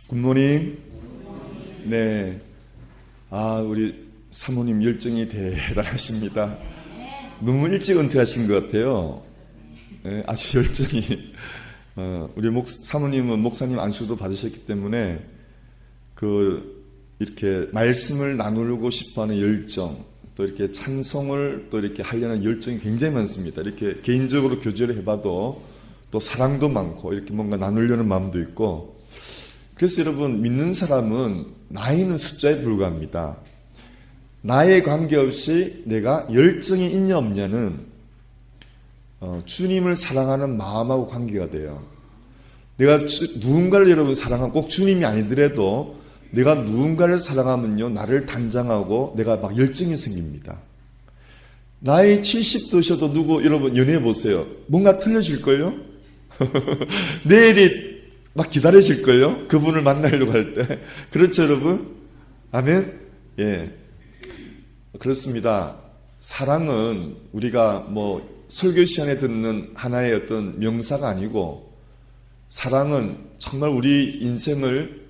굿모닝. 네. 우리 사모님 열정이 대단하십니다. 너무 일찍 은퇴하신 것 같아요. 네, 아주 열정이. 우리 사모님은 목사님 안수도 받으셨기 때문에 이렇게 말씀을 나누고 싶어하는 열정, 또 이렇게 찬송을 또 이렇게 하려는 열정이 굉장히 많습니다. 이렇게 개인적으로 교제를 해봐도 또 사랑도 많고 이렇게 뭔가 나누려는 마음도 있고. 그래서 여러분, 믿는 사람은 나이는 숫자에 불과합니다. 나이에 관계없이 내가 열정이 있냐 없냐는 주님을 사랑하는 마음하고 관계가 돼요. 내가 누군가를 여러분 사랑하면 꼭 주님이 아니더라도 내가 누군가를 사랑하면요, 나를 단장하고 내가 막 열정이 생깁니다. 나이 70 드셔도 여러분 연애해 보세요. 뭔가 틀려질걸요? 내일이 막 기다려질걸요? 그분을 만나려고 할 때. 그렇죠, 여러분? 아멘? 예. 그렇습니다. 사랑은 우리가 설교 시간에 듣는 하나의 어떤 명사가 아니고, 사랑은 정말 우리 인생을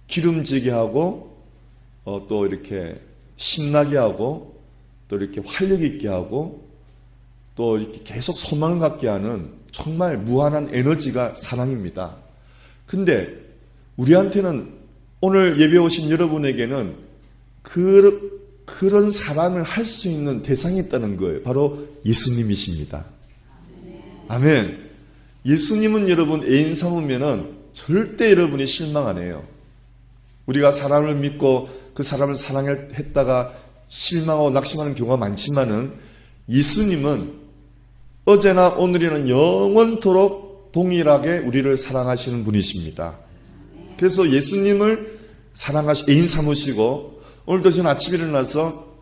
기름지게 하고, 또 이렇게 신나게 하고, 또 이렇게 활력 있게 하고, 또 이렇게 계속 소망을 갖게 하는 정말 무한한 에너지가 사랑입니다. 근데 우리한테는, 오늘 예배 오신 여러분에게는 그런 사랑을 할 수 있는 대상이 있다는 거예요. 바로 예수님이십니다. 아멘. 예수님은 여러분 애인 삼으면은 절대 여러분이 실망 안 해요. 우리가 사람을 믿고 그 사람을 사랑했다가 실망하고 낙심하는 경우가 많지만은, 예수님은 어제나 오늘이나 영원토록 동일하게 우리를 사랑하시는 분이십니다. 그래서 예수님을 애인 삼으시고, 오늘도 저는 아침에 일어나서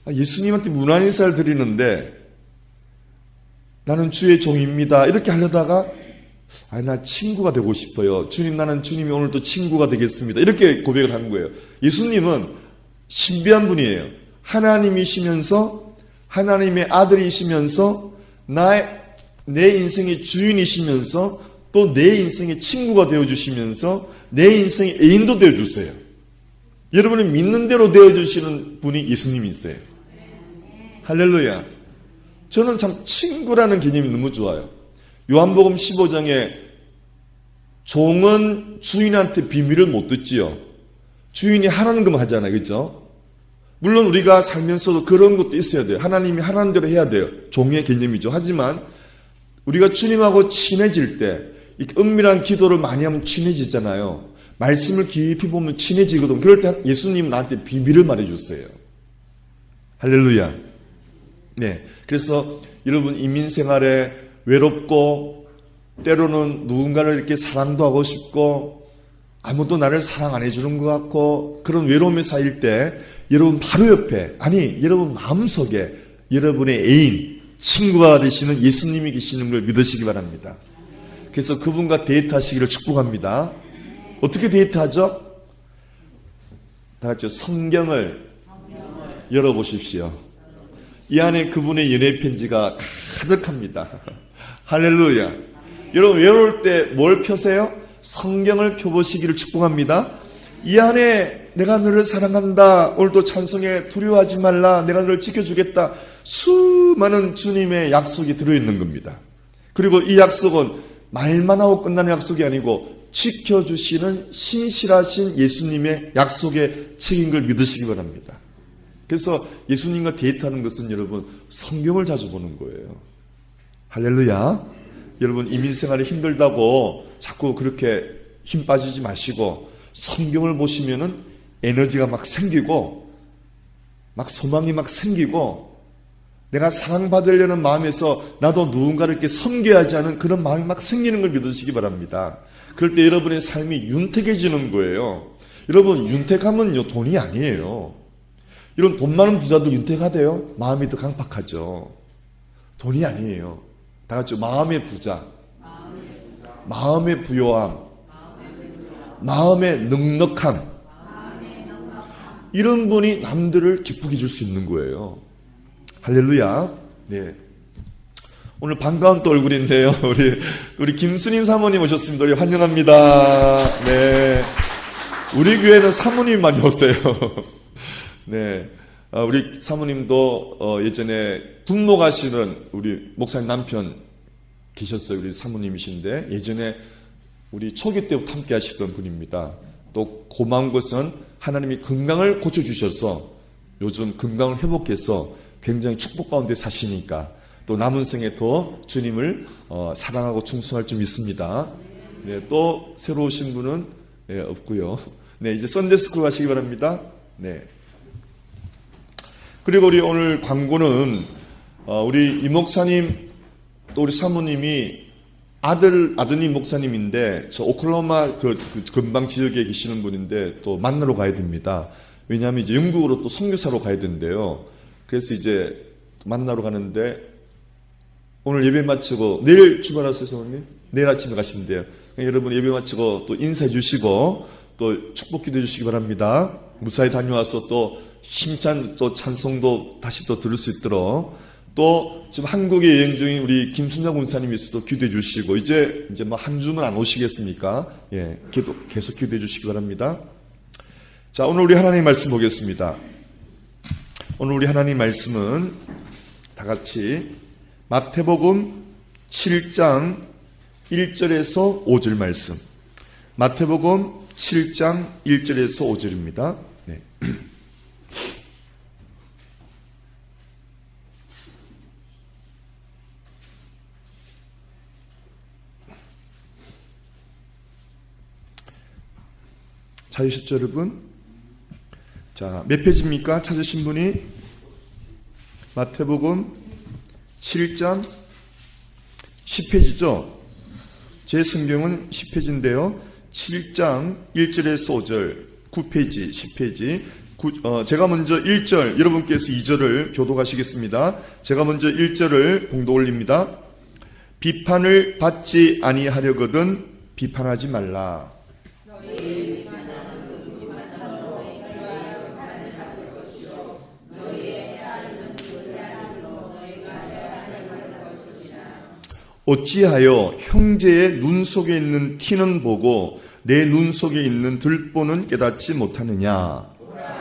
예수님한테 문안 인사를 드리는데 나는 주의 종입니다 이렇게 하려다가 나 친구가 되고 싶어요. 주님, 나는 주님이 오늘도 친구가 되겠습니다 이렇게 고백을 하는 거예요. 예수님은 신비한 분이에요. 하나님이시면서, 하나님의 아들이시면서, 내 인생의 주인이시면서, 또 내 인생의 친구가 되어주시면서 내 인생의 애인도 되어주세요. 여러분이 믿는 대로 되어주시는 분이 예수님이세요. 할렐루야. 저는 참 친구라는 개념이 너무 좋아요. 요한복음 15장에 종은 주인한테 비밀을 못 듣지요. 주인이 하라는 것만 하잖아요. 그렇죠? 물론 우리가 살면서도 그런 것도 있어야 돼요. 하나님이 하라는 대로 해야 돼요. 종의 개념이죠. 하지만 우리가 주님하고 친해질 때, 은밀한 기도를 많이 하면 친해지잖아요. 말씀을 깊이 보면 친해지거든. 그럴 때 예수님은 나한테 비밀을 말해줬어요. 할렐루야. 네. 그래서 여러분, 이민생활에 외롭고 때로는 누군가를 이렇게 사랑도 하고 싶고 아무도 나를 사랑 안 해주는 것 같고 그런 외로움에 쌓일 때, 여러분 바로 옆에, 여러분 마음속에 여러분의 애인, 친구가 되시는 예수님이 계시는 걸 믿으시기 바랍니다. 그래서 그분과 데이트하시기를 축복합니다. 어떻게 데이트하죠? 다 같이 성경을 열어보십시오. 이 안에 그분의 연애 편지가 가득합니다. 할렐루야. 여러분 외로울 때 뭘 펴세요? 성경을 펴보시기를 축복합니다. 이 안에 내가 너를 사랑한다, 오늘도 찬송에 두려워하지 말라, 내가 너를 지켜주겠다, 수많은 주님의 약속이 들어있는 겁니다. 그리고 이 약속은 말만 하고 끝나는 약속이 아니고 지켜주시는 신실하신 예수님의 약속의 책인 걸 믿으시기 바랍니다. 그래서 예수님과 데이트하는 것은 여러분 성경을 자주 보는 거예요. 할렐루야. 여러분 이민생활이 힘들다고 자꾸 그렇게 힘 빠지지 마시고 성경을 보시면은 에너지가 막 생기고 막 소망이 막 생기고 내가 사랑받으려는 마음에서 나도 누군가를 이렇게 섬겨야지 하는 그런 마음이 막 생기는 걸 믿으시기 바랍니다. 그럴 때 여러분의 삶이 윤택해지는 거예요. 여러분 윤택하면요 돈이 아니에요. 이런 돈 많은 부자도 윤택하대요. 마음이 더 강팍하죠. 돈이 아니에요. 다 같이 마음의 부자, 마음의 부요함, 마음의 넉넉함, 이런 분이 남들을 기쁘게 해줄 수 있는 거예요. 할렐루야. 네. 오늘 반가운 또 얼굴인데요. 우리 김수님 사모님 오셨습니다. 우리 환영합니다. 네. 우리 교회는 사모님 많이 오세요. 네. 우리 사모님도 예전에 분모가시는 우리 목사님 남편 계셨어요. 우리 사모님이신데 예전에 우리 초기 때부터 함께 하시던 분입니다. 또 고마운 것은 하나님이 건강을 고쳐주셔서 요즘 건강을 회복해서 굉장히 축복 가운데 사시니까 또 남은 생에 더 주님을 사랑하고 충성할 줄 믿습니다. 네, 또 새로 오신 분은 없고요. 네, 이제 썬데이스쿨 가시기 바랍니다. 네. 그리고 우리 오늘 광고는 우리 이 목사님 또 우리 사모님이 아드님 목사님인데 저 오클라호마 그 근방 지역에 계시는 분인데 또 만나러 가야 됩니다. 왜냐하면 이제 영국으로 또 선교사로 가야 된대요. 그래서 이제 만나러 가는데 오늘 예배 마치고 내일 출발하세요, 사모님? 내일 아침에 가신대요. 여러분 예배 마치고 또 인사해 주시고 또 축복 기도해 주시기 바랍니다. 무사히 다녀와서 또 힘찬 또 찬송도 다시 또 들을 수 있도록 또 지금 한국에 여행 중인 우리 김순장 군사님이 있어도 기도해 주시고 이제 뭐 한 주면 안 오시겠습니까? 예, 계속 기도해 주시기 바랍니다. 자, 오늘 우리 하나님 말씀 보겠습니다. 오늘 우리 하나님 말씀은 다 같이 마태복음 7장 1절에서 5절 말씀. 마태복음 7장 1절에서 5절입니다. 네. 찾으셨죠, 여러분? 자, 몇 페이지입니까? 찾으신 분이? 마태복음 7장 10페이지죠? 제 성경은 10페이지인데요. 7장 1절에서 5절, 9페이지, 10페이지. 제가 먼저 1절, 여러분께서 2절을 교독하시겠습니다. 제가 먼저 1절을 봉독 올립니다. 비판을 받지 아니하려거든 비판하지 말라. 어찌하여 형제의 눈 속에 있는 티는 보고 내 눈 속에 있는 들보는 깨닫지 못하느냐?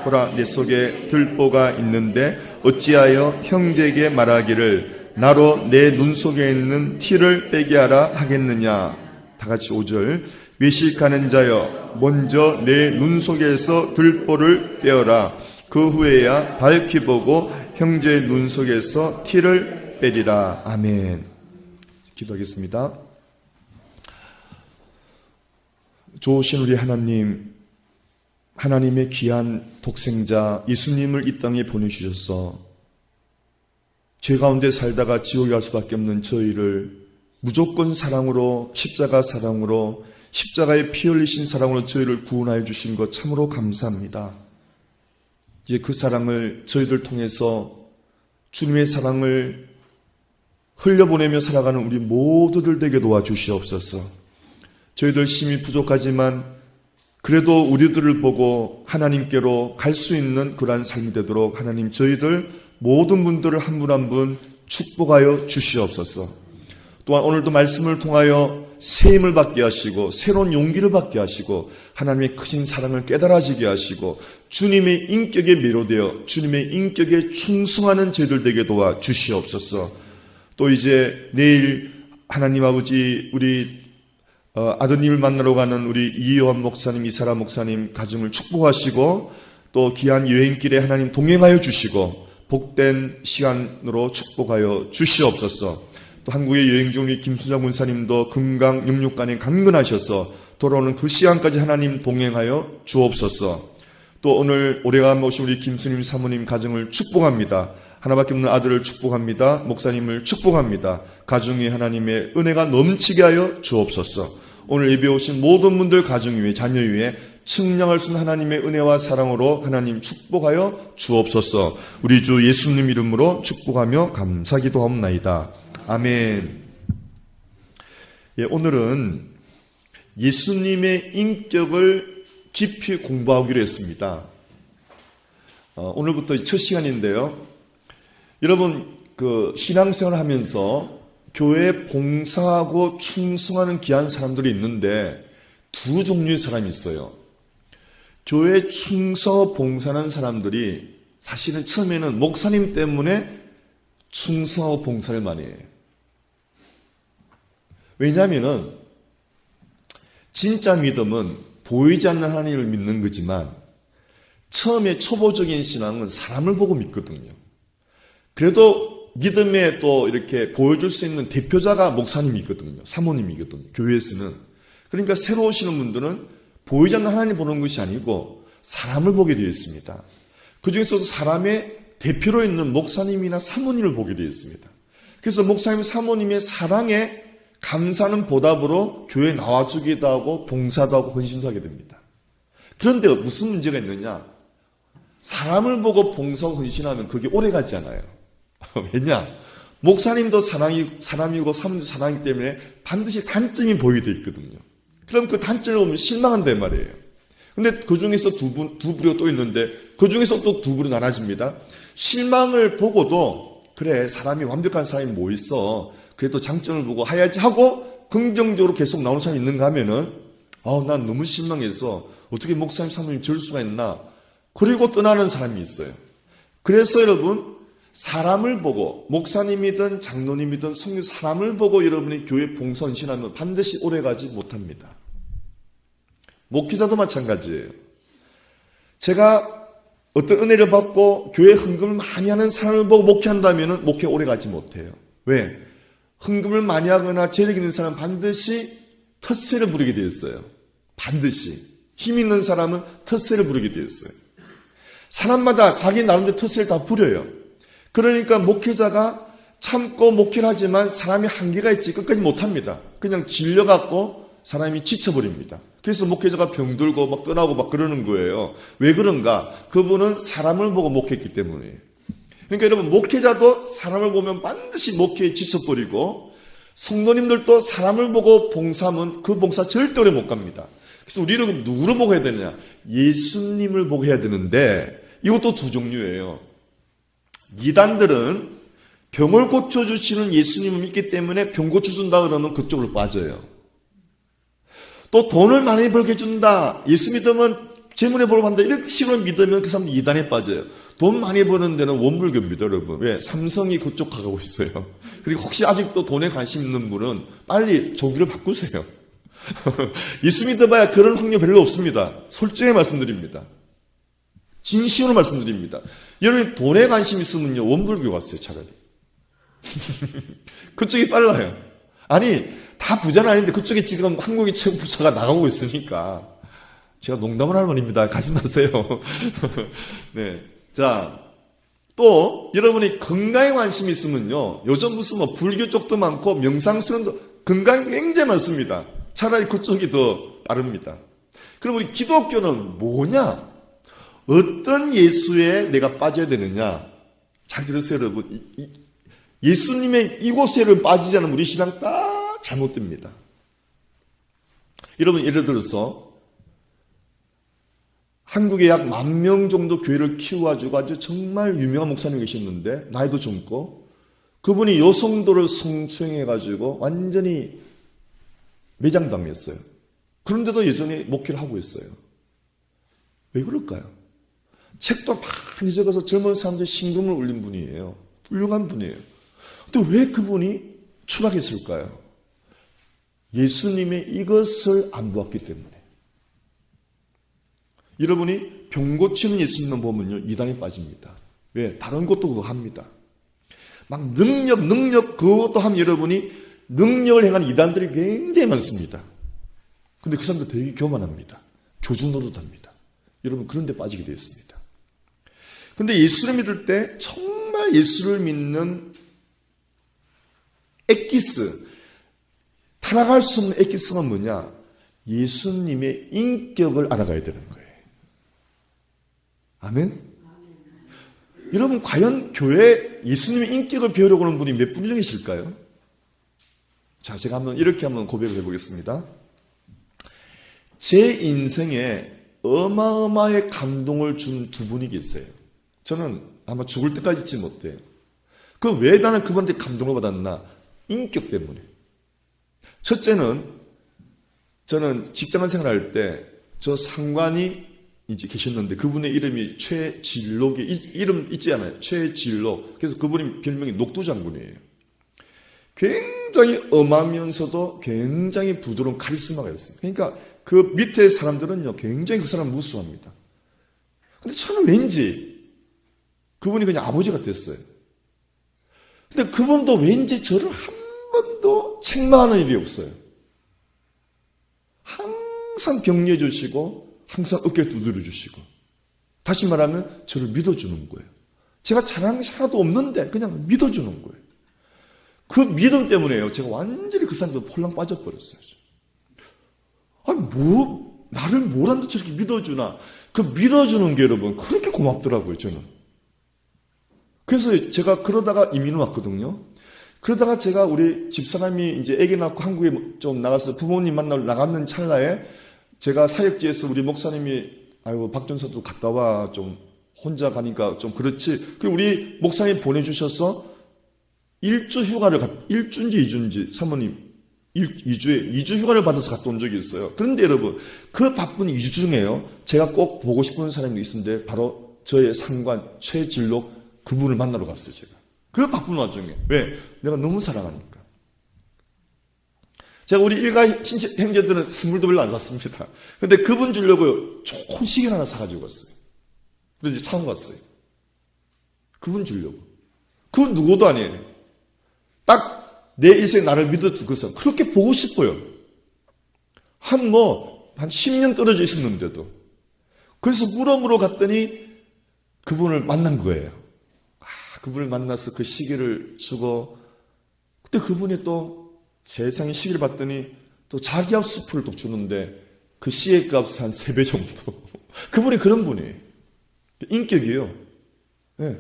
보라, 내 속에 들보가 있는데 어찌하여 형제에게 말하기를 나로 내 눈 속에 있는 티를 빼게 하라 하겠느냐? 다 같이 5절. 외식하는 자여, 먼저 내 눈 속에서 들보를 빼어라. 그 후에야 밝히 보고 형제의 눈 속에서 티를 빼리라. 아멘. 기도하겠습니다. 좋으신 우리 하나님, 하나님의 귀한 독생자 예수님을 이 땅에 보내주셔서 죄 가운데 살다가 지옥에 갈 수밖에 없는 저희를 무조건 사랑으로, 십자가 사랑으로, 십자가에 피 흘리신 사랑으로 저희를 구원하여 주신 것 참으로 감사합니다. 이제 그 사랑을 저희들 통해서 주님의 사랑을 흘려보내며 살아가는 우리 모두들 되게 도와주시옵소서. 저희들 힘이 부족하지만 그래도 우리들을 보고 하나님께로 갈 수 있는 그러한 삶이 되도록 하나님 저희들 모든 분들을 한 분 한 분 축복하여 주시옵소서. 또한 오늘도 말씀을 통하여 새 힘을 받게 하시고 새로운 용기를 받게 하시고 하나님의 크신 사랑을 깨달아지게 하시고 주님의 인격에 매료되어 주님의 인격에 충성하는 저희들 되게 도와 주시옵소서. 또 이제 내일 하나님 아버지 우리 아드님을 만나러 가는 우리 이요한 목사님, 이사라 목사님 가정을 축복하시고 또 귀한 여행길에 하나님 동행하여 주시고 복된 시간으로 축복하여 주시옵소서. 또 한국에 여행 중 우리 김수장 군사님도 금강 영육간에 강건하셔서 돌아오는 그 시간까지 하나님 동행하여 주옵소서. 또 오늘 오래간 모신 우리 김수님 사모님 가정을 축복합니다. 하나밖에 없는 아들을 축복합니다. 목사님을 축복합니다. 가정에 하나님의 은혜가 넘치게 하여 주옵소서. 오늘 예배 오신 모든 분들 가정 위에 자녀 위에 측량할 수 있는 하나님의 은혜와 사랑으로 하나님 축복하여 주옵소서. 우리 주 예수님 이름으로 축복하며 감사기도하옵나이다. 아멘. 예, 오늘은 예수님의 인격을 깊이 공부하기로 했습니다. 오늘부터 첫 시간인데요. 여러분, 신앙생활을 하면서 교회에 봉사하고 충성하는 귀한 사람들이 있는데 두 종류의 사람이 있어요. 교회 충성 봉사하는 사람들이 사실은 처음에는 목사님 때문에 충성하고 봉사를 많이 해요. 왜냐하면 진짜 믿음은 보이지 않는 하나님을 믿는 거지만 처음에 초보적인 신앙은 사람을 보고 믿거든요. 그래도 믿음에 또 이렇게 보여줄 수 있는 대표자가 목사님이거든요. 사모님이거든요. 교회에서는. 그러니까 새로 오시는 분들은 보이지 않는 하나님 보는 것이 아니고 사람을 보게 되어 있습니다. 그 중에서도 사람의 대표로 있는 목사님이나 사모님을 보게 되어 있습니다. 그래서 목사님, 사모님의 사랑에 감사하는 보답으로 교회에 나와주기도 하고 봉사도 하고 헌신도 하게 됩니다. 그런데 무슨 문제가 있느냐? 사람을 보고 봉사하고 헌신하면 그게 오래가지 않아요. 왜냐? 목사님도 사람이고 사모님도 사람이기 때문에 반드시 단점이 보이게 돼 있거든요. 그럼 그 단점을 보면 실망한단 말이에요. 근데 그 중에서 두 부류가 또 있는데 그 중에서 또 두 부류 나눠집니다. 실망을 보고도 그래 사람이 완벽한 사람이 뭐 있어. 그래도 장점을 보고 해야지 하고 긍정적으로 계속 나오는 사람이 있는가 하면은 난 너무 실망해서 어떻게 목사님 사모님 저럴 수가 있나. 그리고 떠나는 사람이 있어요. 그래서 여러분 사람을 보고 목사님이든 장로님이든 성교 사람을 보고 여러분이 교회 봉사 헌신하면 반드시 오래가지 못합니다. 목회자도 마찬가지예요. 제가 어떤 은혜를 받고 교회 헌금을 많이 하는 사람을 보고 목회한다면 목회 오래가지 못해요. 왜? 헌금을 많이 하거나 재력 있는 사람은 반드시 텃세를 부리게 되어 있어요. 반드시. 힘 있는 사람은 텃세를 부리게 되어 있어요. 사람마다 자기 나름대로 텃세를 다 부려요. 그러니까 목회자가 참고 목회를 하지만 사람이 한계가 있지 끝까지 못합니다. 그냥 질려갖고 사람이 지쳐버립니다. 그래서 목회자가 병들고 막 떠나고 막 그러는 거예요. 왜 그런가? 그분은 사람을 보고 목회했기 때문이에요. 그러니까 여러분 목회자도 사람을 보면 반드시 목회에 지쳐버리고 성도님들도 사람을 보고 봉사하면 그 봉사 절대 오래 못 갑니다. 그래서 우리는 누구를 보고 해야 되느냐? 예수님을 보고 해야 되는데 이것도 두 종류예요. 이단들은 병을 고쳐주시는 예수님을 믿기 때문에 병 고쳐준다 그러면 그쪽으로 빠져요. 또 돈을 많이 벌게 해준다. 예수 믿으면 재물에 복을 받는다. 이런 식으로 믿으면 그 사람은 이단에 빠져요. 돈 많이 버는 데는 원불교입니다, 여러분. 왜? 삼성이 그쪽 가고 있어요. 그리고 혹시 아직도 돈에 관심 있는 분은 빨리 조기를 바꾸세요. 예수 믿어봐야 그런 확률 별로 없습니다. 솔직히 말씀드립니다. 진심으로 말씀드립니다. 여러분 돈에 관심 있으면요 원불교 갔어요 차라리. 그쪽이 빨라요. 아니 다 부자는 아닌데 그쪽에 지금 한국의 최고 부자가 나가고 있으니까 제가 농담을 할 말입니다. 가지 마세요. 네, 자 또 여러분이 건강에 관심이 있으면요 요즘 무슨 뭐 불교 쪽도 많고 명상수련도 건강이 굉장히 많습니다. 차라리 그쪽이 더 빠릅니다. 그럼 우리 기독교는 뭐냐? 어떤 예수에 내가 빠져야 되느냐? 잘 들으세요, 여러분. 예수님의 이곳에를 빠지지 않으면 우리 신앙 딱 잘못됩니다. 여러분, 예를 들어서 한국에 약 10,000명 정도 교회를 키워가지고 아주 정말 유명한 목사님이 계셨는데 나이도 젊고 그분이 여성도를 성추행해가지고 완전히 매장당했어요. 그런데도 여전히 목회를 하고 있어요. 왜 그럴까요? 책도 많이 적어서 젊은 사람들 심금을 울린 분이에요. 훌륭한 분이에요. 근데 왜 그분이 추락했을까요? 예수님의 이것을 안 보았기 때문에. 여러분이 병 고치는 예수님만 보면요 이단에 빠집니다. 왜? 다른 것도 그거 합니다. 막 능력 그것도 하면 여러분이 능력을 행하는 이단들이 굉장히 많습니다. 근데 그 사람들 되게 교만합니다. 교주 노릇합니다. 여러분 그런 데 빠지게 되어 있습니다. 근데 예수를 믿을 때 정말 예수를 믿는 엑기스, 타락할 수 없는 엑기스가 뭐냐? 예수님의 인격을 알아가야 되는 거예요. 아멘? 여러분 과연 교회에 예수님의 인격을 배우려고 하는 분이 몇 분이 계실까요? 자, 제가 이렇게 한번 고백을 해보겠습니다. 제 인생에 어마어마하게 감동을 준 두 분이 계세요. 저는 아마 죽을 때까지 잊지 못해요. 그럼 왜 나는 그분한테 감동을 받았나? 인격 때문에. 첫째는 저는 직장 생활할 때 저 상관이 이제 계셨는데 그분의 이름이 최진록이 이름 있지 않아요? 최진록. 그래서 그분이 별명이 녹두장군이에요. 굉장히 엄하면서도 굉장히 부드러운 카리스마가 있어요. 그러니까 그 밑에 사람들은요 굉장히 그 사람 무수합니다. 근데 저는 왠지 그분이 그냥 아버지 같았어요. 근데 그분도 왠지 저를 한 번도 책망하는 일이 없어요. 항상 격려해 주시고 항상 어깨 두드려 주시고 다시 말하면 저를 믿어주는 거예요. 제가 잘하는 게 하나도 없는데 그냥 믿어주는 거예요. 그 믿음 때문에요. 제가 완전히 그 사람들 홀랑 빠져버렸어요. 아니 나를 뭐란도 저렇게 믿어주나. 그 믿어주는 게 여러분 그렇게 고맙더라고요. 저는. 그래서 제가 그러다가 이민을 왔거든요. 그러다가 제가 우리 집사람이 이제 아기 낳고 한국에 좀 나가서 부모님 만나러 나가는 찰나에 제가 사역지에서 우리 목사님이 아이고 박전사도 갔다 와 좀 혼자 가니까 좀 그렇지. 그리고 우리 목사님 보내주셔서 1주 휴가를 1주인지 2주인지 사모님 2주 휴가를 받아서 갔다 온 적이 있어요. 그런데 여러분 그 바쁜 2주 중에요 제가 꼭 보고 싶은 사람이 있었는데 바로 저의 상관 최진록 그분을 만나러 갔어요. 제가 그 바쁜 와중에. 왜? 내가 너무 사랑하니까. 제가 우리 일가 친척 형제들은 선물도 별로 안 샀습니다. 근데 그분 주려고 좋은 시계를 하나 사가지고 갔어요. 그래서 이제 차고 갔어요. 그분 주려고. 그건 누구도 아니에요. 딱 내 인생 나를 믿어준 그 사람. 그렇게 보고 싶어요. 한 10년 떨어져 있었는데도. 그래서 물어물어 갔더니 그분을 만난 거예요. 그분을 만나서 그 시계를 주고, 그때 그분이 또 세상에 시계를 봤더니 또 자기 앞 수프를 또 주는데 그 시계 값이 한 3배 정도. 그분이 그런 분이에요. 인격이에요. 네.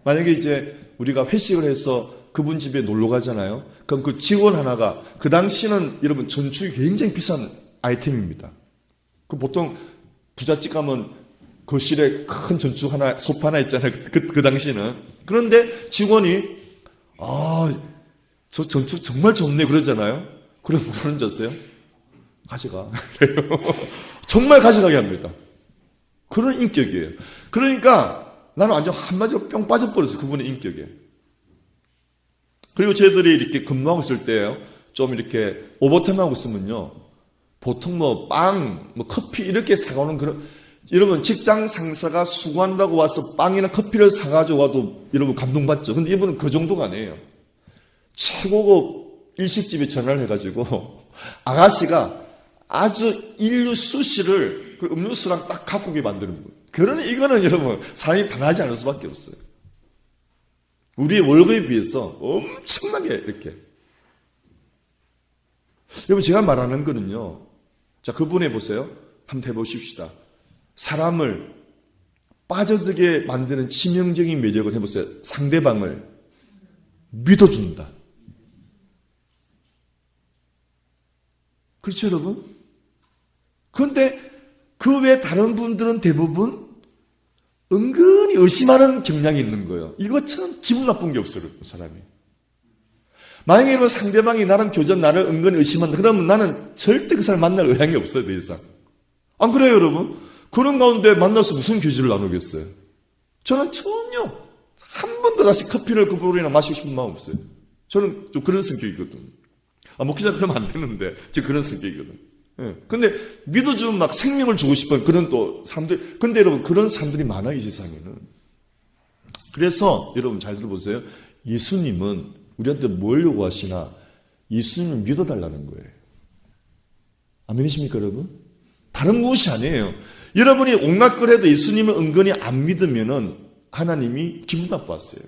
만약에 이제 우리가 회식을 해서 그분 집에 놀러 가잖아요. 그럼 그 직원 하나가 그 당시는 여러분 전축이 굉장히 비싼 아이템입니다. 그 보통 부잣집 가면 거실에 큰 전축 하나, 소파 하나 있잖아요. 그 당시는. 그런데 직원이 저 전축 정말 좋네 그러잖아요. 그럼 뭐라는 줄 아세요? 가져가. 정말 가져가게 합니다. 그런 인격이에요. 그러니까 나는 완전 한마디로 뿅 빠져버렸어요. 그분의 인격에. 그리고 저희들이 이렇게 근무하고 있을 때요. 좀 이렇게 오버타임 하고 있으면요. 보통 빵, 커피 이렇게 사가오는 그런, 여러분 직장 상사가 수고한다고 와서 빵이나 커피를 사가지고 와도 여러분 감동받죠. 근데 이분은 그 정도가 아니에요. 최고급 일식집에 전화를 해가지고 아가씨가 아주 인류 수시를 그 음료수랑 딱 갖고 오게 만드는 거예요. 그러니 이거는 여러분 사람이 반하지 않을 수밖에 없어요. 우리의 월급에 비해서 엄청나게 이렇게. 여러분 제가 말하는 거는요. 자, 그분 해보세요. 한번 해보십시다. 사람을 빠져들게 만드는 치명적인 매력을 해보세요. 상대방을 믿어준다. 그렇죠, 여러분? 그런데 그 외 다른 분들은 대부분 은근히 의심하는 경향이 있는 거예요. 이것처럼 기분 나쁜 게 없어요, 사람이. 만약에 여러분 상대방이 나랑 교전 나를 은근히 의심한다. 그러면 나는 절대 그 사람 만날 의향이 없어요, 더 이상. 안 그래요, 여러분? 그런 가운데 만나서 무슨 교제를 나누겠어요? 저는 전혀 한 번도 다시 커피를 그분이나 마시고 싶은 마음 없어요. 저는 좀 그런 성격이거든. 목회자 그러면 안 되는데 지금 그런 성격이거든. 예. 근데 믿어주면 막 생명을 주고 싶은 그런 또 사람들. 근데 여러분 그런 사람들이 많아요, 이 세상에는. 그래서 여러분 잘 들어보세요. 예수님은 우리한테 뭘 요구하시나? 예수님을 믿어달라는 거예요. 아멘이십니까, 여러분? 다른 무엇이 아니에요. 여러분이 온갖 걸 해도 예수님을 은근히 안 믿으면은 하나님이 기분 나빴어요.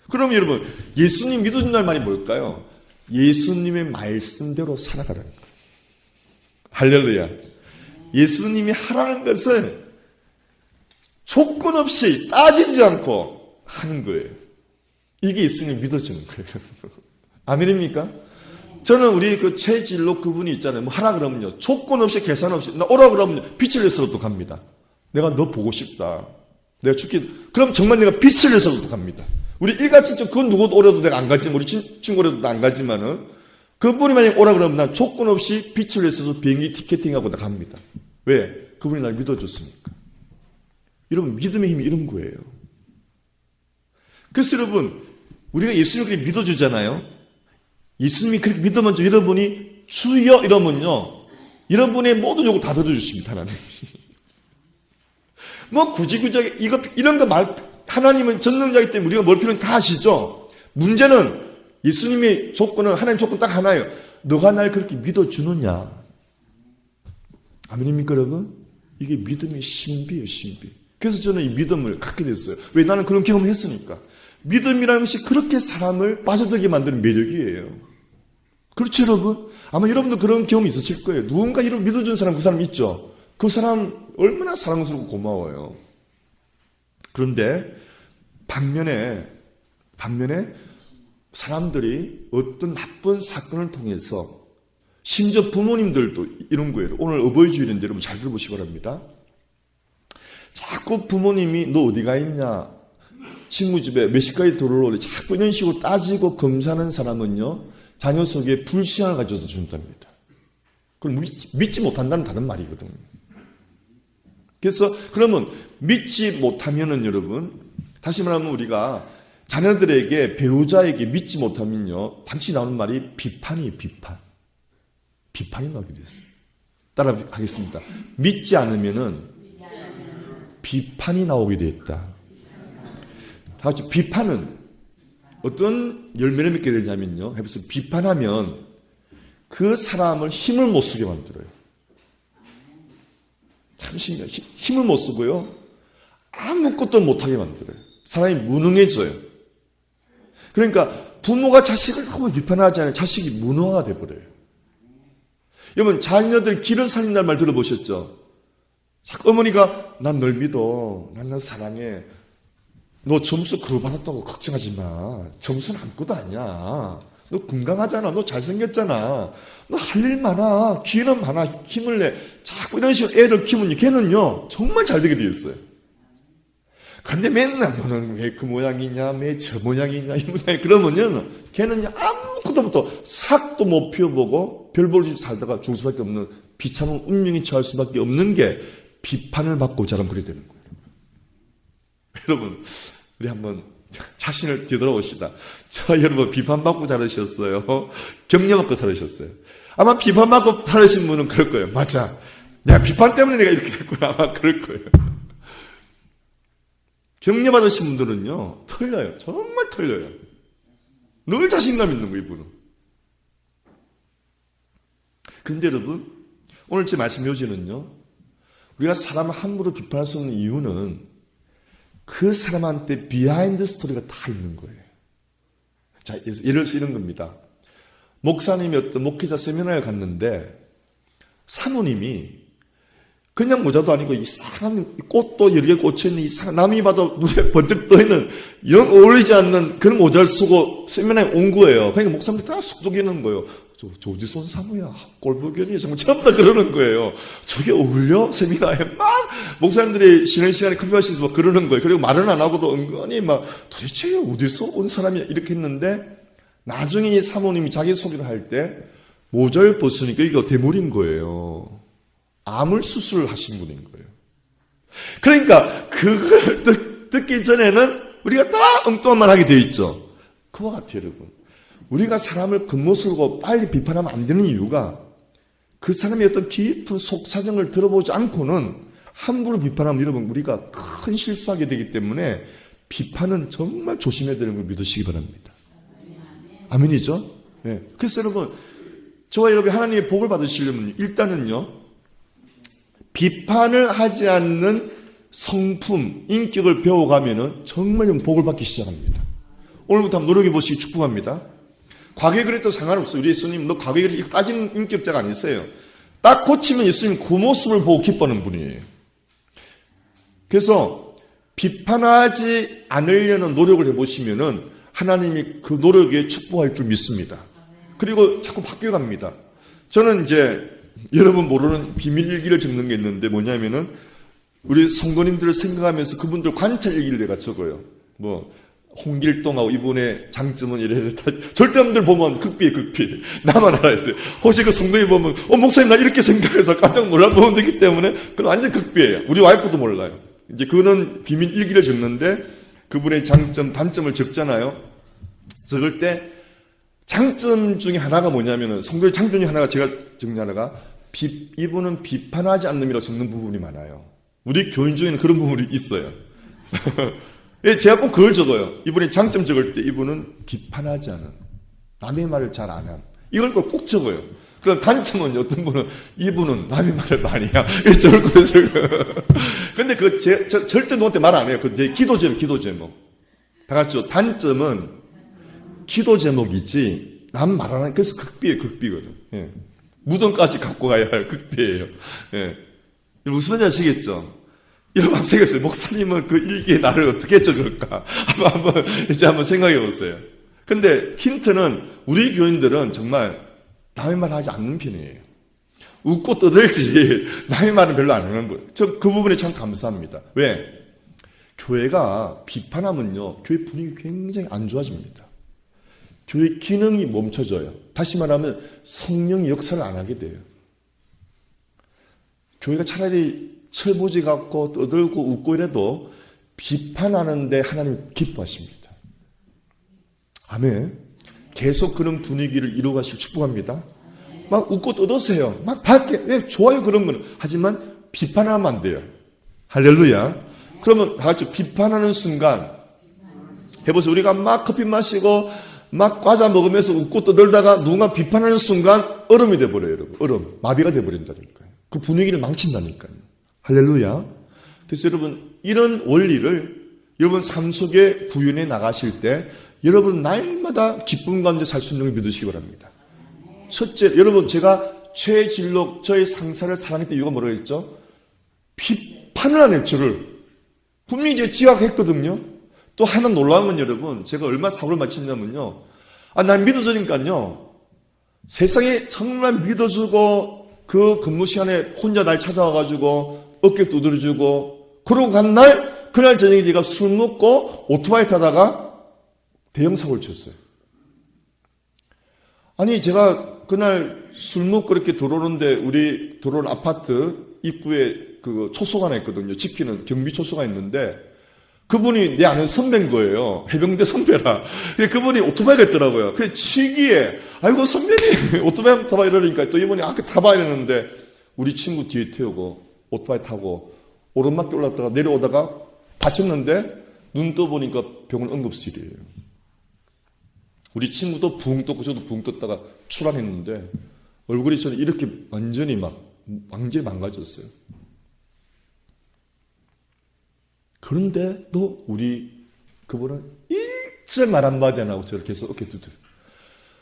그럼 여러분, 예수님 믿어준다는 말이 뭘까요? 예수님의 말씀대로 살아가라는 거예요. 할렐루야. 예수님이 하라는 것을 조건 없이 따지지 않고 하는 거예요. 이게 예수님 믿어지는 거예요. 아멘입니까? 저는 우리 그 최진록 그분이 있잖아요. 하라 그러면요. 조건 없이 계산 없이 나 오라 그러면 빛을 내서도 갑니다. 내가 너 보고 싶다. 내가 죽기 그럼 정말 내가 빛을 내서도 갑니다. 우리 일가친척 그 누구도 오래도 내가 안 가지만, 우리 친구 오래도 안 가지만은, 그분이 만약 오라 그러면 난 조건 없이 빛을 내서도 비행기 티켓팅하고 나 갑니다. 왜? 그분이 날 믿어줬으니까. 여러분, 믿음의 힘이 이런 거예요. 그래서 여러분, 우리가 예수님을 그렇게 믿어주잖아요. 예수님이 그렇게 믿으면 여러분이 주여 이러면요, 여러분의 모든 요구 다 들어주십니다, 하나님. 뭐 굳이 이런 거 하나님은 전능자이기 때문에 우리가 뭘 필요한지 다 아시죠? 문제는 예수님의 조건은, 하나님 조건 딱 하나예요. 너가 날 그렇게 믿어주느냐. 아멘입니까, 여러분? 이게 믿음의 신비예요, 신비. 그래서 저는 이 믿음을 갖게 됐어요. 왜? 나는 그런 경험을 했으니까. 믿음이라는 것이 그렇게 사람을 빠져들게 만드는 매력이에요. 그렇죠, 여러분? 아마 여러분도 그런 경험이 있으실 거예요. 누군가 이런 믿어준 사람, 그 사람 있죠? 그 사람 얼마나 사랑스럽고 고마워요. 그런데 반면에 사람들이 어떤 나쁜 사건을 통해서, 심지어 부모님들도 이런 거예요. 오늘 어버이 주일인데 여러분 잘 들어보시기 바랍니다. 자꾸 부모님이 너 어디가 있냐, 친구 집에 몇 시까지 들어오래, 자꾸 이런 식으로 따지고 검사하는 사람은요, 자녀 속에 불신앙을 가져다 준답니다. 그걸 믿지 못한다는 다른 말이거든요. 그래서 그러면 믿지 못하면은 여러분, 다시 말하면 우리가 자녀들에게, 배우자에게 믿지 못하면요, 반드시 나오는 말이 비판이에요, 비판. 비판이 나오게 됐어요. 따라 하겠습니다. 믿지 않으면은 비판이 나오게 되었다. 다 같이 비판은 어떤 열매를 맺게 되냐면요, 해보세요. 비판하면 그 사람을 힘을 못 쓰게 만들어요. 참 신기해요. 힘을 못 쓰고요, 아무것도 못하게 만들어요. 사람이 무능해져요. 그러니까 부모가 자식을 너무 비판하잖아요. 자식이 무능화가 돼버려요. 여러분, 자녀들 길을 살린다는 말 들어보셨죠? 어머니가 난 널 믿어, 난 널 사랑해, 너 점수 그걸 받았다고 걱정하지 마, 점수는 아무것도 아니야, 너 건강하잖아, 너 잘생겼잖아, 너 할 일 많아, 기회는 많아, 힘을 내, 자꾸 이런 식으로 애를 키우면 걔는요 정말 잘 되게 되어 있어요. 근데 맨날 너는 왜 그 모양이냐, 왜 저 모양이냐, 이 모양이냐, 그러면요 걔는 아무것도 못하고 삭도 못 피워보고 별 볼 수 살다가 죽을 수밖에 없는 비참한 운명에 처할 수밖에 없는 게 비판을 받고 자란 그래 되는 거예요. 여러분, 우리 한번 자신을 뒤돌아봅시다. 여러분 비판받고 자라셨어요? 격려받고 자라셨어요? 아마 비판받고 자라신 분은 그럴 거예요. 맞아, 내가 비판 때문에 내가 이렇게 됐구나, 아마 그럴 거예요. 격려받으신 분들은요 틀려요. 정말 틀려요. 늘 자신감 있는 거예요, 이분은. 근데 여러분, 오늘 제 말씀 요지는요, 우리가 사람을 함부로 비판할 수 없는 이유는 그 사람한테 비하인드 스토리가 다 있는 거예요. 자, 예를 들어서 이런 겁니다. 목사님이 어떤 목회자 세미나를 갔는데 사모님이 그냥 모자도 아니고 이상한 꽃도 여러 개 꽂혀있는 이상한, 남이 봐도 눈에 번쩍 떠있는 영 어울리지 않는 그런 모자를 쓰고 세미나에 온 거예요. 그러니까 목사님들이 다 숙독이는 거예요. 조지손 사모야, 꼴보견이야, 정말 처음 다 그러는 거예요. 저게 어울려? 세미나에 막 목사님들이 쉬는 시간에 커피 마시면서 막 그러는 거예요. 그리고 말은 안 하고도 은근히 막 도대체 어디서 온 사람이야 이렇게 했는데, 나중에 이 사모님이 자기 소개를 할 때 모자를 벗으니까 이거 대물인 거예요. 암을 수술을 하신 분인 거예요. 그러니까 그걸 듣기 전에는 우리가 다 엉뚱한 말 하게 되어 있죠. 그와 같아요, 여러분. 우리가 사람을 겉모습으로 빨리 비판하면 안 되는 이유가, 그 사람의 어떤 깊은 속사정을 들어보지 않고는 함부로 비판하면 여러분 우리가 큰 실수하게 되기 때문에 비판은 정말 조심해야 되는 걸 믿으시기 바랍니다. 아멘이죠? 네. 그래서 여러분, 저와 여러분이 하나님의 복을 받으시려면 일단은요, 비판을 하지 않는 성품, 인격을 배워가면은 정말 복을 받기 시작합니다. 오늘부터 한번 노력해 보시기 축복합니다. 과거에 그랬도 상관없어요. 우리 예수님, 너 과거에 그렇게 따지는 인격자가 아니세요. 딱 고치면 예수님 그 모습을 보고 기뻐하는 분이에요. 그래서 비판하지 않으려는 노력을 해보시면은 하나님이 그 노력에 축복할 줄 믿습니다. 그리고 자꾸 바뀌어갑니다. 저는 이제 여러분 모르는 비밀일기를 적는 게 있는데 뭐냐면은 우리 성도님들을 생각하면서 그분들 관찰일기를 내가 적어요. 뭐 홍길동하고 이분의 장점은 이래. 절대 남들 보면 극비에 극비. 나만 알아야 돼. 혹시 그 성도님 보면, 목사님 나 이렇게 생각해서 깜짝 놀랄 부분도 있기 때문에, 그건 완전 극비예요. 우리 와이프도 몰라요. 이제 그거는 비밀 일기를 적는데, 그분의 장점, 단점을 적잖아요. 적을 때, 장점 중에 하나가 뭐냐면은, 성도의 장점 중에 하나가 제가 적는 하나가, 이분은 비판하지 않는 이라고 적는 부분이 많아요. 우리 교인 중에는 그런 부분이 있어요. 예, 제가 꼭 그걸 적어요. 이분이 장점 적을 때 이분은 비판하지 않은, 남의 말을 잘 안 함. 이걸 꼭 적어요. 그럼 단점은 어떤 분은 이분은 남의 말을 많이 함. 이렇게 적을 거예요. 근데 절대 누구한테 말 안 해요. 제 기도 제목. 다 같이요. 단점은 기도 제목이지, 남 말 안 하는, 그래서 극비예요, 극비거든. 예. 무덤까지 갖고 가야 할 극비예요. 예. 무슨 말인지 아시겠죠? 여러분 한번 생각해보세요. 목사님은 그 일기에 나를 어떻게 적을까? 한번 생각해 보세요. 근데 힌트는 우리 교인들은 정말 남의 말 하지 않는 편이에요. 웃고 떠들지 남의 말은 별로 안 하는 거예요. 저 그 부분에 참 감사합니다. 왜? 교회가 비판하면요, 교회 분위기 굉장히 안 좋아집니다. 교회 기능이 멈춰져요. 다시 말하면 성령이 역사를 안 하게 돼요. 교회가 차라리 철부지 같고 떠들고 웃고 이래도 비판하는데 하나님 기뻐하십니다. 아멘. 계속 그런 분위기를 이루어가시길 축복합니다. 막 웃고 떠드세요. 막 밝게. 왜 좋아요 그런 거는. 하지만 비판하면 안 돼요. 할렐루야. 그러면 다 같이 비판하는 순간 해보세요. 우리가 막 커피 마시고 막 과자 먹으면서 웃고 떠들다가 누군가 비판하는 순간 얼음이 돼버려요. 여러분. 얼음. 마비가 돼버린다니까요. 그 분위기를 망친다니까요. 할렐루야. 그래서 여러분, 이런 원리를 여러분 삶 속에 구현해 나가실 때 여러분 날마다 기쁨 가운데 살 수 있는 걸 믿으시기 바랍니다. 첫째, 여러분 제가 최진록 저의 상사를 사랑했던 이유가 뭐라고 했죠? 비판을 안 했죠. 분명히 제가 지각했거든요. 또 하나 놀라운 건 여러분, 제가 얼마나 사고를 맞췄냐면요. 난 믿어주니까요. 세상에 정말 믿어주고 그 근무 시간에 혼자 날 찾아와가지고 어깨 두드려주고 그러고 간 날, 그날 저녁에 제가 술 먹고 오토바이 타다가 대형 사고를 쳤어요. 아니 제가 그날 술 먹고 이렇게 들어오는데 우리 들어온 아파트 입구에 그 초소가 하나 있거든요. 지키는 경비 초소가 있는데 그분이 내 아는 선배인 거예요. 해병대 선배라. 그분이 오토바이가 있더라고요. 그 치기에 아이고 선배님 오토바이 한번 타봐 이러니까 또 이분이 아까 타봐 이랬는데 우리 친구 뒤에 태우고 오토바이 타고 오르막길 올랐다가 내려오다가 다쳤는데 눈 떠보니까 병원 응급실이에요. 우리 친구도 붕 떴고 저도 붕 떴다가 출원했는데 얼굴이 저는 이렇게 완전히 망가졌어요. 그런데도 우리 그분은 일절 말 한마디 안 하고 저렇게 해서 어깨 두드려.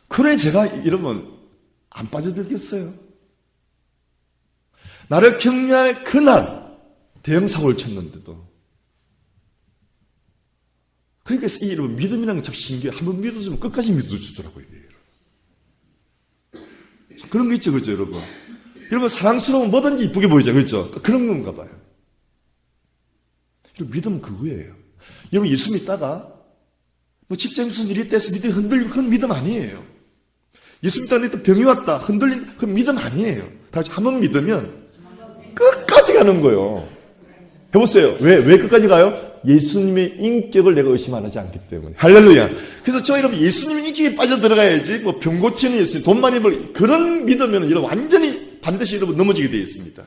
그래 제가 이러면 안 빠져들겠어요. 나를 격려할 그날 대형 사고를 쳤는데도. 그러니까 이 여러분 믿음이라는 건 참 신기해요. 한번 믿어주면 끝까지 믿어주더라고요. 그런 게 있죠, 그렇죠, 여러분. 여러분 사랑스러우면 뭐든지 이쁘게 보이죠, 그렇죠? 그런 건가 봐요. 믿음은 그거예요. 여러분 예수 믿다가 뭐 직장에 무슨 일이 있다 해서 믿음이 흔들리고 그건 믿음 아니에요. 예수 믿다가 병이 왔다 흔들린 그건 믿음 아니에요. 다 같이 한번 믿으면 끝까지 가는 거예요. 해보세요. 왜 끝까지 가요? 예수님의 인격을 내가 의심 안 하지 않기 때문에. 할렐루야. 그래서 저 여러분 예수님의 인격에 빠져들어가야지 뭐 병 고치는 예수님, 돈 많이 벌 그런 믿으면 여러분 완전히 반드시 여러분 넘어지게 되어 있습니다.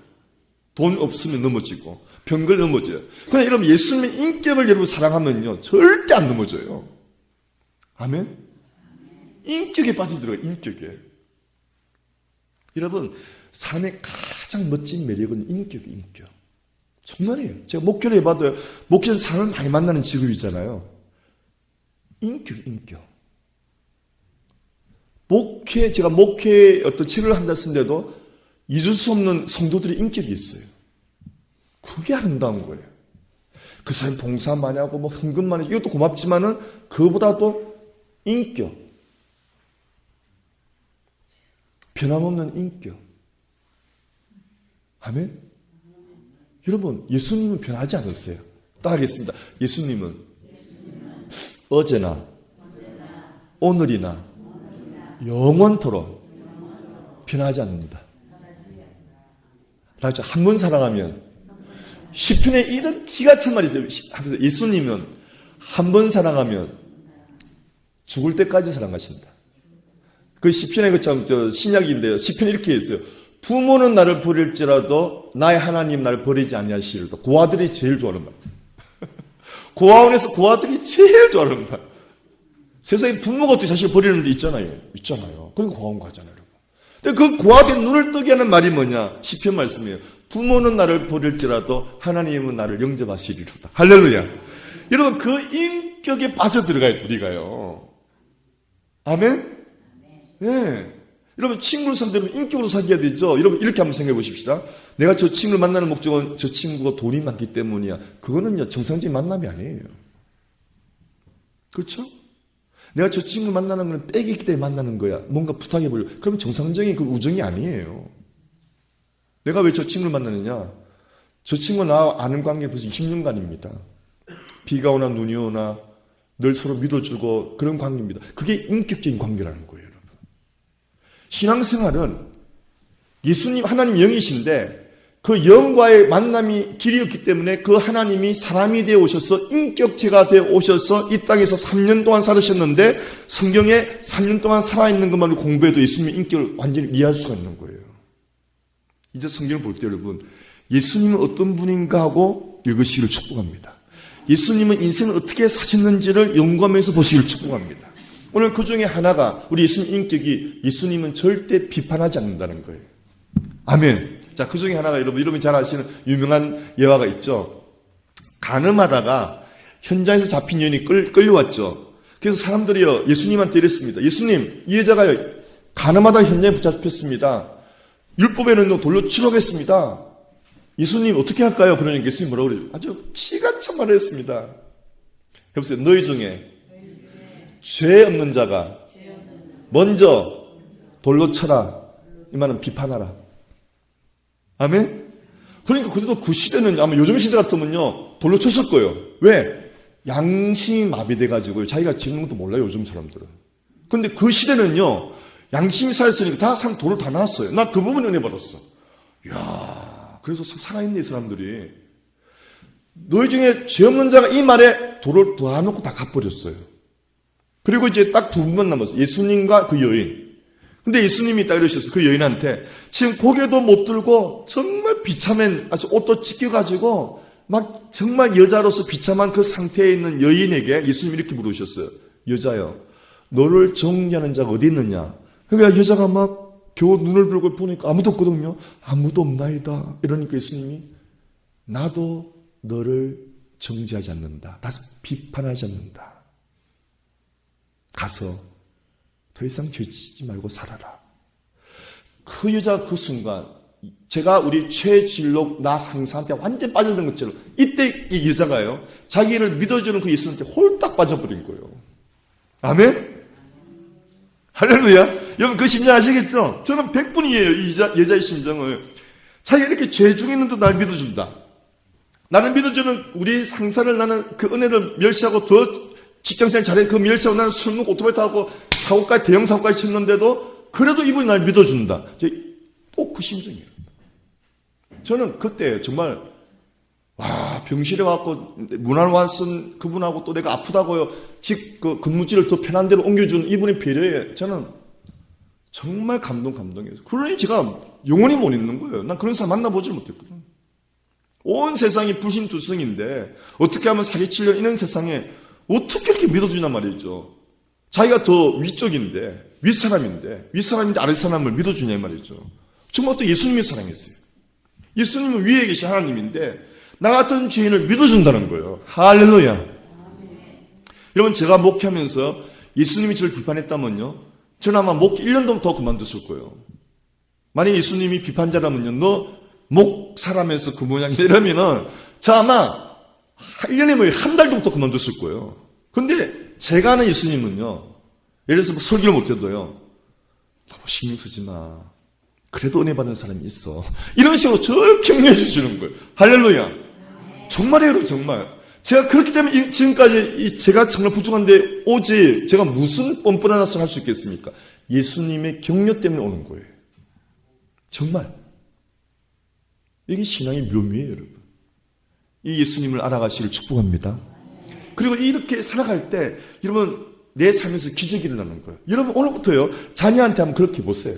돈 없으면 넘어지고 병걸 넘어져요. 그러나 여러분 예수님의 인격을 여러분 사랑하면요 절대 안 넘어져요. 아멘. 인격에 빠져들어가요. 인격에. 여러분 삶의 가장 멋진 매력은 인격이에요. 인격. 정말이에요. 제가 목회를 해봐도요. 목회는 사람을 많이 만나는 직업이잖아요. 인격. 제가 목회에 어떤 치료를 한다 했는데도 잊을 수 없는 성도들의 인격이 있어요. 그게 아름다운 거예요. 그 사람 봉사 많이 하고 뭐 헌금 많이 하고 이것도 고맙지만은 그거보다도 인격. 변함없는 인격. 아멘? 여러분 예수님은 변하지 않았어요. 따라하겠습니다. 예수님은 어제나 오늘이나 영원토록 변하지 않는다. 다같이 한 번 사랑하면 시편에 이런 기가 찬 말이 있어요. 예수님은 한 번 사랑하면 죽을 때까지 사랑하신다. 그 시편의 신약인데요. 시편이 이렇게 했어요. 부모는 나를 버릴지라도 나의 하나님 나를 버리지 아니하시리로다. 고아들이 제일 좋아하는 말. 고아원에서 고아들이 제일 좋아하는 말. 세상에 부모가 어떻게 자식을 버리는 데 있잖아요. 그러니까 고아원 가잖아요. 근데 그 고아들이 눈을 뜨게 하는 말이 뭐냐? 시편 말씀이에요. 부모는 나를 버릴지라도 하나님은 나를 영접하시리로다. 할렐루야. 여러분 그 인격에 빠져들어가요. 우리가요. 아멘? 네. 여러분 친구를 상대하면 인격으로 사귀어야 되죠. 여러분 이렇게 한번 생각해 보십시다. 내가 저 친구를 만나는 목적은 저 친구가 돈이 많기 때문이야. 그거는요 정상적인 만남이 아니에요. 그렇죠? 내가 저 친구를 만나는 건 빽이 있기 때문에 만나는 거야. 뭔가 부탁해 보려고. 그럼 정상적인 그 우정이 아니에요. 내가 왜 저 친구를 만나느냐? 저 친구가 나와 아는 관계 벌써 20년간입니다. 비가 오나 눈이 오나 늘 서로 믿어주고 그런 관계입니다. 그게 인격적인 관계라는 거예요, 여러분. 신앙생활은 예수님, 하나님 영이신데 그 영과의 만남이 길이었기 때문에 그 하나님이 사람이 되어 오셔서 인격체가 되어 오셔서 이 땅에서 3년 동안 살으셨는데 성경에 3년 동안 살아있는 것만을 공부해도 예수님의 인격을 완전히 이해할 수가 있는 거예요. 이제 성경을 볼 때 여러분 예수님은 어떤 분인가 하고 읽으시기를 축복합니다. 예수님은 인생을 어떻게 사셨는지를 연구하면서 보시기를 축복합니다. 오늘 그 중에 하나가 우리 예수님 인격이 예수님은 절대 비판하지 않는다는 거예요. 아멘. 자, 그 중에 하나가 여러분이 잘 아시는 유명한 예화가 있죠. 가늠하다가 현장에서 잡힌 여인이 끌려왔죠. 그래서 사람들이요 예수님한테 이랬습니다. 예수님, 이 여자가요 가늠하다가 현장에 붙잡혔습니다. 율법에는 돌로 치르겠습니다. 예수님 어떻게 할까요? 그러니까 예수님 뭐라고 그러죠? 아주 기가 찬 말을 했습니다. 해보세요. 너희 중에 죄 없는 자가 먼저 돌로 쳐라. 이 말은 비판하라. 아멘? 그러니까 그래도 그 시대는 아마 요즘 시대 같으면요 돌로 쳤을 거예요. 왜? 양심이 마비돼가지고 자기가 지는 것도 몰라요. 요즘 사람들은. 근데 그 시대는요 양심이 살았으니까 다 사람 돌을 다 나왔어요. 나 그 부분 은혜 받았어. 이야, 그래서 살아있네 이 사람들이. 너희 중에 죄 없는 자가 이 말에 돌을 다 놓고 다 갚버렸어요. 그리고 이제 딱 두 분만 남았어요. 예수님과 그 여인. 근데 예수님이 딱 이러셨어요. 그 여인한테 지금 고개도 못 들고 정말 비참한 아주 옷도 찢겨가지고 막 정말 여자로서 비참한 그 상태에 있는 여인에게 예수님이 이렇게 물으셨어요. 여자여, 너를 정죄하는 자가 어디 있느냐? 그러니까 여자가 막 겨우 눈을 들고 보니까 아무도 없거든요. 아무도 없나이다. 이러니까 예수님이 나도 너를 정죄하지 않는다. 다시 비판하지 않는다. 가서 더 이상 죄짓지 말고 살아라. 그 여자 그 순간 제가 우리 최진록 나 상사한테 완전 빠져든 것처럼 이때 이 여자가요 자기를 믿어주는 그 예수님한테 홀딱 빠져버린 거예요. 아멘? 할렐루야. 여러분 그 심정 아시겠죠? 저는 100분이에요. 이 여자의 심정을. 자기가 이렇게 죄 중에 있는데도 날 믿어준다. 나는 믿어주는 우리 상사를 나는 그 은혜를 멸시하고 더 직장생활 잘해 그 멸시하고 나는 술 먹고 오토바이 타고 사고까지 대형 사고까지 쳤는데도 그래도 이분이 날 믿어준다. 꼭 그 심정이에요. 저는 그때 정말 와 병실에 와갖고 문안 왔은 그분하고 또 내가 아프다고요. 그 근무지를 더 편한 데로 옮겨주는 이분의 배려에 저는 정말 감동해서. 그러니 제가 영원히 못 잊는 거예요. 난 그런 사람 만나보질 못했거든. 온 세상이 불신투성인데 어떻게 하면 사기치려 이런 세상에 어떻게 이렇게 믿어주냐 말이죠. 자기가 더 위쪽인데 윗사람인데 아랫사람을 믿어주냐 말이죠. 정말 어떤 예수님이 사랑했어요. 예수님은 위에 계신 하나님인데 나 같은 죄인을 믿어준다는 거예요. 할렐루야. 여러분 제가 목회하면서 예수님이 저를 비판했다면요 저는 아마 목회 1년도 더 그만뒀을 거예요. 만약 예수님이 비판자라면요 너 목사라면서 그 모양이다 이러면은 저 아마 1년에 뭐 한 달도부터 그만뒀을 거예요. 근데 제가 아는 예수님은요 예를 들어서 설교를 못해도요 너무 신경 쓰지 마. 그래도 은혜 받는 사람이 있어. 이런 식으로 저를 격려해 주시는 거예요. 할렐루야. 정말이에요, 정말. 제가 그렇기 때문에 지금까지 제가 정말 부족한데 오직 제가 무슨 뻔뻔한 낯을 할 수 있겠습니까? 예수님의 격려 때문에 오는 거예요. 정말. 이게 신앙의 묘미예요, 여러분. 이 예수님을 알아가시길 축복합니다. 그리고 이렇게 살아갈 때 여러분 내 삶에서 기적이 일어나는 거예요. 여러분 오늘부터요 자녀한테 한번 그렇게 보세요.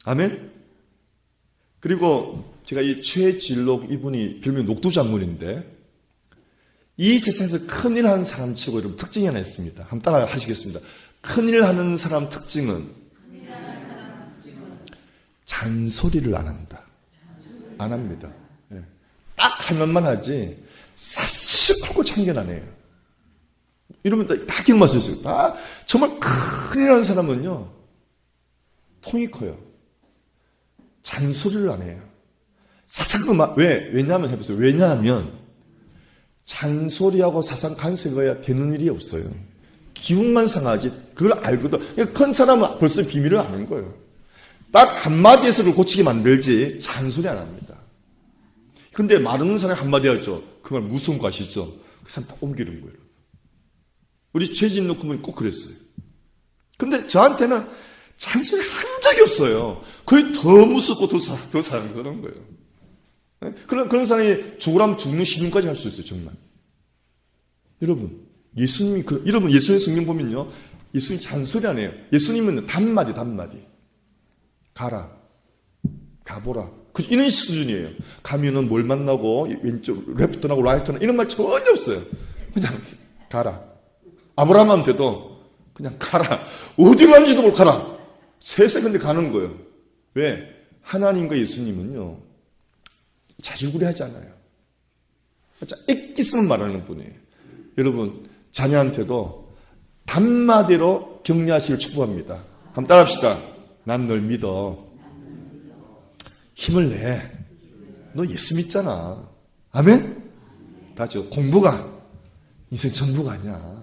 아멘. 그리고 제가 이 최진록 이분이 별명이 녹두장군인데 이 세상에서 큰일 하는 사람 치고 여러분 특징이 하나 있습니다. 한번 따라 하시겠습니다. 큰일 하는 사람 특징은 잔소리를 안 한다. 안 합니다. 딱 하면만 하지 사실 풀고 참견 안 해요. 이러면 다 기억하셨어요. 다 정말 큰일 하는 사람은요 통이 커요. 잔소리를 안 해요. 사상 왜냐하면 해보세요. 왜냐하면 잔소리하고 사상 간섭해야 되는 일이 없어요. 기분만 상하지 그걸 알거든. 큰 사람은 벌써 비밀을 아는 거예요. 딱 한마디에서를 고치게 만들지 잔소리 안 합니다. 근데 말 없는 사람이 한마디 하죠. 그 말 무서운 거 아시죠? 그 사람 다 옮기는 거예요. 우리 최진록 그분이 꼭 그랬어요. 근데 저한테는 잔소리 한 적이 없어요. 그게 더 무섭고 더 사랑스러운 거예요. 그런 사람이 죽으라면 죽는 신용까지 할 수 있어요, 정말. 여러분, 여러분, 예수의 성경 보면요. 예수님 잔소리 안 해요. 예수님은 단마디. 가라. 가보라. 이런 수준이에요. 가면은 뭘 만나고, 왼쪽, 레프트나고 라이트나 이런 말 전혀 없어요. 그냥 가라. 아브라함한테도 그냥 가라. 어디로 가는지도 모르고 가라. 세세근데 가는 거예요. 왜? 하나님과 예수님은요. 자주구리 하지 않아요. 액기스만 말하는 분이에요. 여러분, 자녀한테도 단마디로 격려하시길 축복합니다. 한번 따라합시다. 난 널 믿어. 힘을 내. 너 예수 믿잖아. 아멘? 다죠. 공부가 인생 전부가 아니야.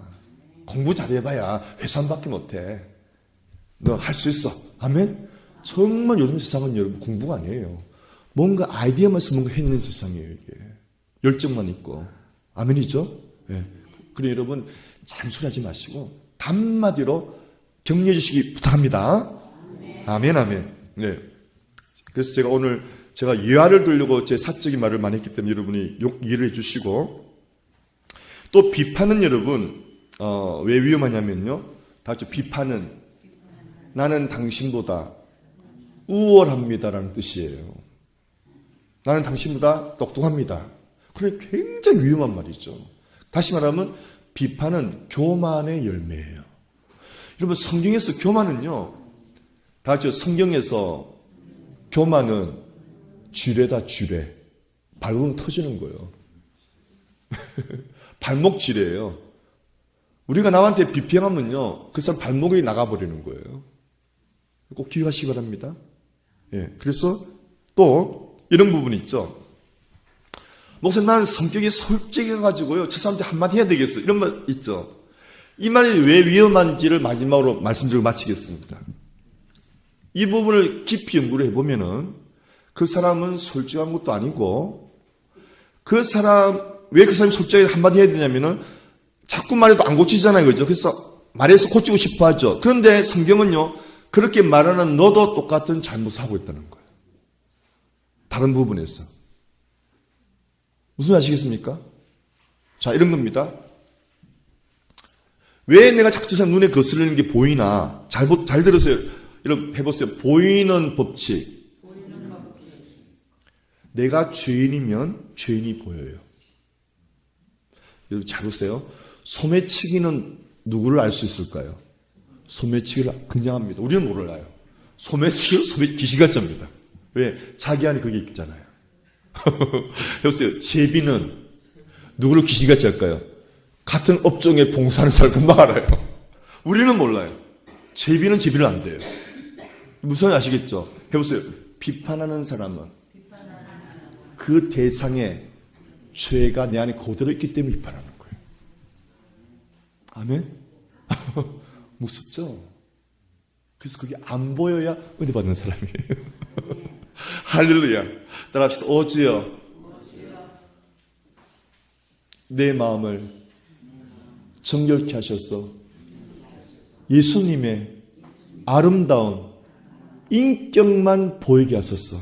공부 잘해봐야 회사 한 바퀴 못해. 너 할 수 있어. 아멘? 정말 요즘 세상은 여러분 공부가 아니에요. 뭔가 아이디어만 쓰면 뭔가 해내는 세상이에요, 이게. 열정만 있고. 아멘이죠? 네. 그래, 여러분, 잔소리하지 마시고, 단마디로 격려해 주시기 부탁합니다. 아멘. 네. 그래서 제가 오늘, 제가 예화를 들려고 제 사적인 말을 많이 했기 때문에 여러분이 이해를 해 주시고, 또 비판은 여러분, 왜 위험하냐면요. 다 같이 비판은 나는 당신보다 우월합니다라는 뜻이에요. 나는 당신보다 똑똑합니다. 그래 굉장히 위험한 말이죠. 다시 말하면 비판은 교만의 열매예요. 여러분 성경에서 교만은요. 다 같이 성경에서 교만은 쥐레다 쥐레. 밟으면 터지는 거예요. 발목 쥐레예요. 우리가 남한테 비평하면요. 그 사람 발목이 나가버리는 거예요. 꼭 기억하시기 바랍니다. 예, 그래서 또 이런 부분이 있죠. 목사님 나는 성격이 솔직해가지고요. 저 사람한테 한마디 해야 되겠어. 이런 말 있죠. 이 말이 왜 위험한지를 마지막으로 말씀드리고 마치겠습니다. 이 부분을 깊이 연구를 해보면은 그 사람은 솔직한 것도 아니고 왜 그 사람이 솔직하게 한마디 해야 되냐면은 자꾸 말해도 안 고치잖아요. 그죠? 그래서 말해서 고치고 싶어 하죠. 그런데 성경은요. 그렇게 말하는 너도 똑같은 잘못을 하고 있다는 거예요. 다른 부분에서. 무슨 말 아시겠습니까? 자, 이런 겁니다. 왜 내가 자꾸 저 사람 눈에 거슬리는 게 보이나? 잘 들으세요. 이렇게 해보세요. 보이는 법칙. 내가 죄인이면 죄인이 보여요. 여러분 잘 보세요. 소매치기는 누구를 알 수 있을까요? 소매치기를 그냥 합니다. 우리는 몰라요. 소매치기는 귀신같잡니다. 왜? 자기 안에 그게 있잖아요. 여보세요. 제비는 누구를 귀신같이 할까요? 같은 업종에 봉사하는 사람 금방 알아요. 우리는 몰라요. 제비는 제비를 안 돼요. 무슨 아시겠죠? 해보세요. 비판하는 사람은 그 대상의 죄가 내 안에 그대로 있기 때문에 비판하는 거예요. 아멘? 무섭죠? 그래서 그게 안 보여야 은혜 받는 사람이에요. 할렐루야. 따라합시다. 오 주여. 내 마음을 정결케 하셔서 예수님의 아름다운 인격만 보이게 하소서.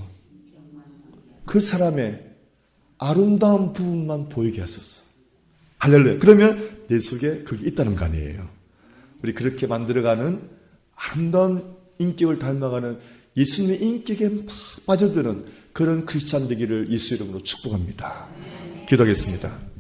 그 사람의 아름다운 부분만 보이게 하소서. 할렐루야. 그러면 내 속에 그게 있다는 거 아니에요. 우리 그렇게 만들어가는 아름다운 인격을 닮아가는 예수님의 인격에 막 빠져드는 그런 크리스찬 되기를 예수 이름으로 축복합니다. 기도하겠습니다.